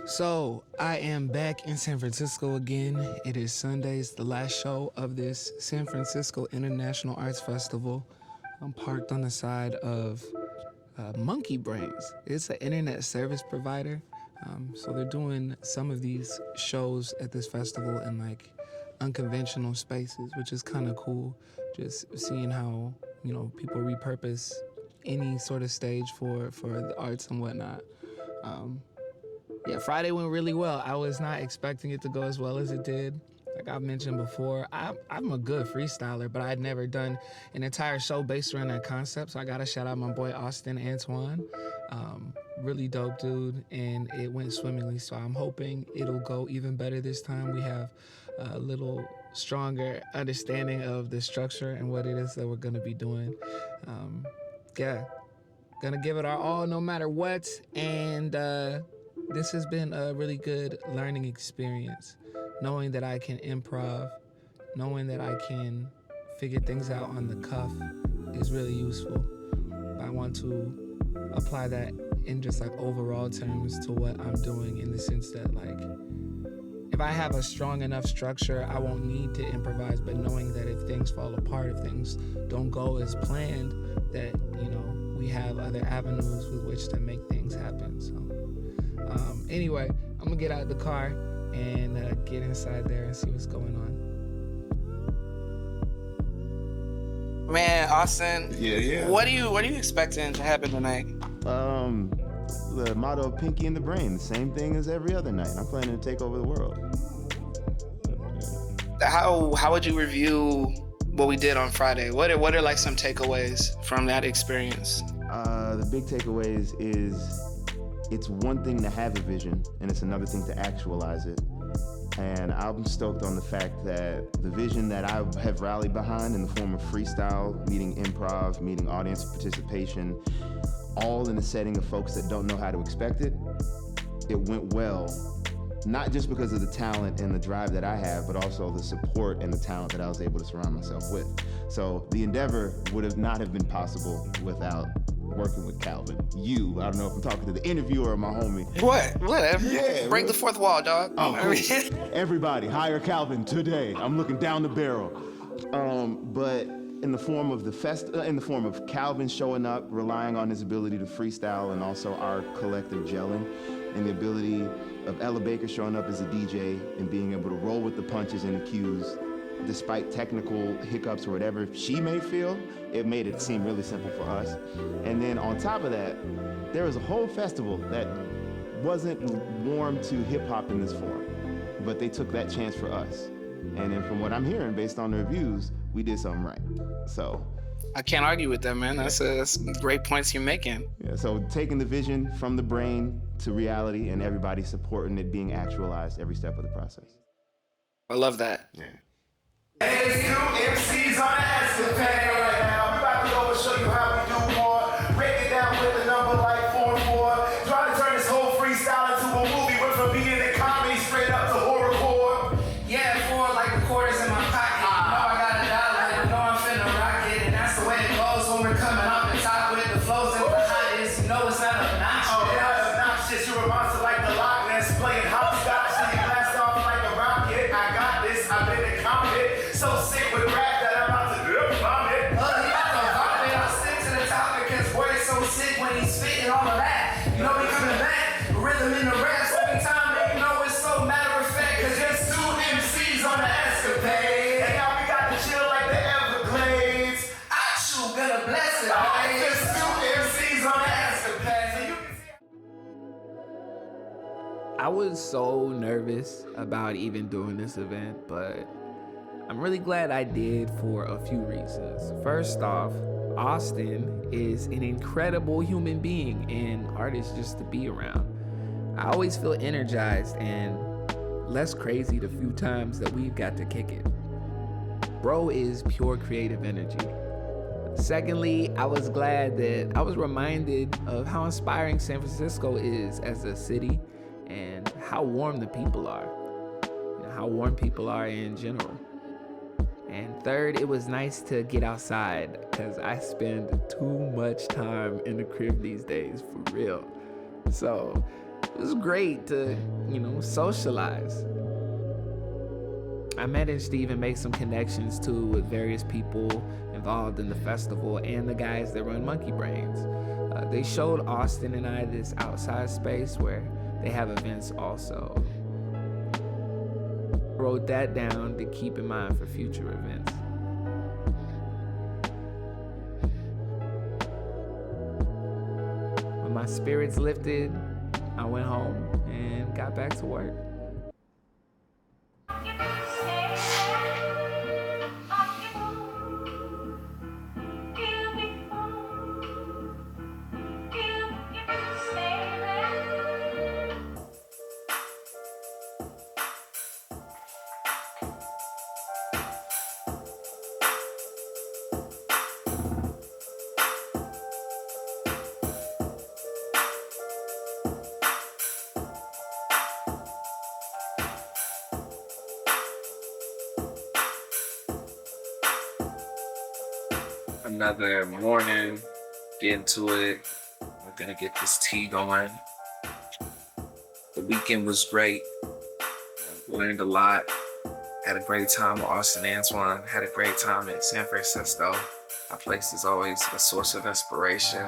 So, I am back in San Francisco again. It is Sundays, the last show of this San Francisco International Arts Festival. I'm parked on the side of Monkey Brains. It's an internet service provider. So they're doing some of these shows at this festival in like unconventional spaces, which is kind of cool. Just seeing how, people repurpose any sort of stage for the arts and whatnot. Yeah, Friday went really well. I was not expecting it to go as well as it did. Like I've mentioned before, I'm a good freestyler, but I'd never done an entire show based around that concept. So I gotta shout out my boy Austin Antoine. Really dope dude, and it went swimmingly. So I'm hoping it'll go even better this time. We have a little stronger understanding of the structure and what it is that we're gonna be doing. Yeah, gonna give it our all no matter what. And this has been a really good learning experience. Knowing that I can improv, knowing that I can figure things out on the cuff is really useful. I want to apply that in just like overall terms to what I'm doing, in the sense that like, if I have a strong enough structure, I won't need to improvise, but knowing that if things fall apart, if things don't go as planned, that, we have other avenues with which to make things happen. So anyway, I'm gonna get out of the car and get inside there and see what's going on. Man, Austin. Yeah. What are you expecting to happen tonight? The motto of Pinky and the Brain, the same thing as every other night. I'm planning to take over the world. How would you review what we did on Friday? What are like some takeaways from that experience? The big takeaways is it's one thing to have a vision, and it's another thing to actualize it. And I'm stoked on the fact that the vision that I have rallied behind in the form of freestyle, meeting improv, meeting audience participation, all in the setting of folks that don't know how to expect it, it went well. Not just because of the talent and the drive that I have, but also the support and the talent that I was able to surround myself with. So the endeavor would not have been possible without working with Calvin. I don't know if I'm talking to the interviewer or my homie. Whatever. Yeah. Break the fourth wall, dog. Oh, cool. Everybody, hire Calvin today. I'm looking down the barrel. But in the form of in the form of Calvin showing up, relying on his ability to freestyle, and also our collective gelling, and the ability of Ella Baker showing up as a DJ and being able to roll with the punches and the cues, despite technical hiccups or whatever she may feel, it made it seem really simple for us. And then on top of that, there was a whole festival that wasn't warm to hip hop in this form, but they took that chance for us. And then from what I'm hearing, based on the reviews, we did something right. So I can't argue with that, man. That's great points you're making. Yeah, so taking the vision from the brain to reality, and everybody supporting it being actualized every step of the process. I love that. Yeah. Hey, it's two MCs on the escapade right now. We about to go and show you how we do more. Break it down with a number like 4 and 4. Try to turn this whole freestyle into a movie. Went from being a comedy straight up to horrorcore. Yeah, for like the quarters in my pocket. I got a dollar, I know I'm finna rock it, and that's the way it goes when we're coming off the top with the flows and the hottest. You know it's not obnoxious. Oh, yeah, obnoxious. You're a monster like the Loch Ness, playing hopscotch till you blast off like a rocket. I got this, I've been a comet. So sick with rap that I'm about to vomit. He about to vomit. I'll stick to the topic, cause boy is so sick when he's spitting all of that. You know we coming back, rhythm in the raps every time, and you know it's so matter of fact, cause There's two MCs on the escapade. And now we got to chill like the Everglades. Achu gonna bless it. There's two MCs on the escapade. So you can see. I was so nervous about even doing this event, but I'm really glad I did for a few reasons. First off, Austin is an incredible human being and artist just to be around. I always feel energized and less crazy the few times that we've got to kick it. Bro is pure creative energy. Secondly, I was glad that I was reminded of how inspiring San Francisco is as a city and how warm the people are, and how warm people are in general. And third, it was nice to get outside because I spend too much time in the crib these days, for real. So it was great to, socialize. I met and Steven made some connections too with various people involved in the festival and the guys that run Monkey Brains. They showed Austin and I this outside space where they have events also. Wrote that down to keep in mind for future events. When my spirits lifted, I went home and got back to work. Another morning, get into it. We're gonna get this tea going. The weekend was great. Learned a lot. Had a great time with Austin Antoine. Had a great time in San Francisco. Our place is always a source of inspiration.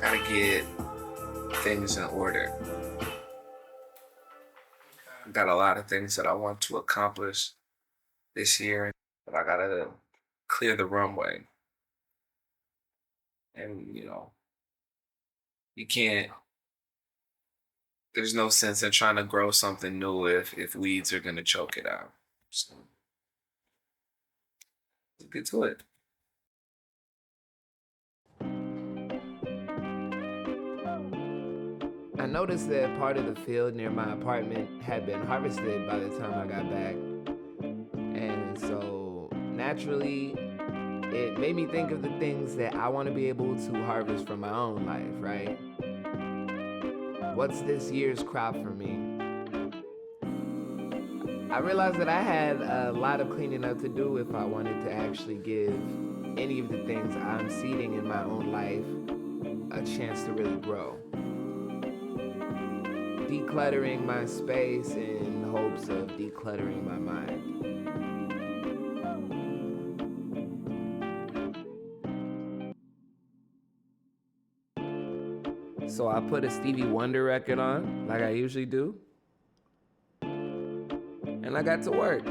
Gotta get things in order. Got a lot of things that I want to accomplish this year, but I gotta clear the runway. And you can't, there's no sense in trying to grow something new if weeds are gonna choke it out. So let's get to it. I noticed that part of the field near my apartment had been harvested by the time I got back. And so naturally, it made me think of the things that I want to be able to harvest from my own life, right? What's this year's crop for me? I realized that I had a lot of cleaning up to do if I wanted to actually give any of the things I'm seeding in my own life a chance to really grow. Decluttering my space in hopes of decluttering my mind. So I put a Stevie Wonder record on, like I usually do, and I got to work.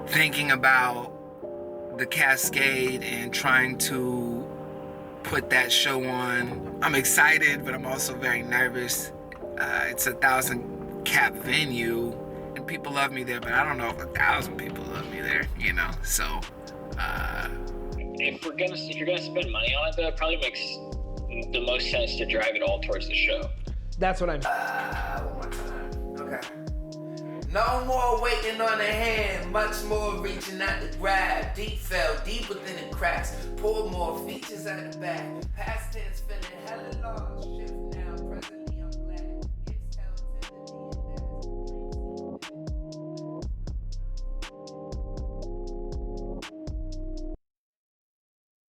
Thinking about the Cascade and trying to put that show on. I'm excited, but I'm also very nervous. It's a 1,000-cap venue, and people love me there, but I don't know if 1,000 people love me there, So, if you're gonna spend money on it, though, it probably makes the most sense to drive it all towards the show. that's what I'm. One more time. Okay. No more waiting on a hand, much more reaching out to grab. Deep fell, deep within the cracks. Pulled more features out the back. Past tense feeling hella lost. Shift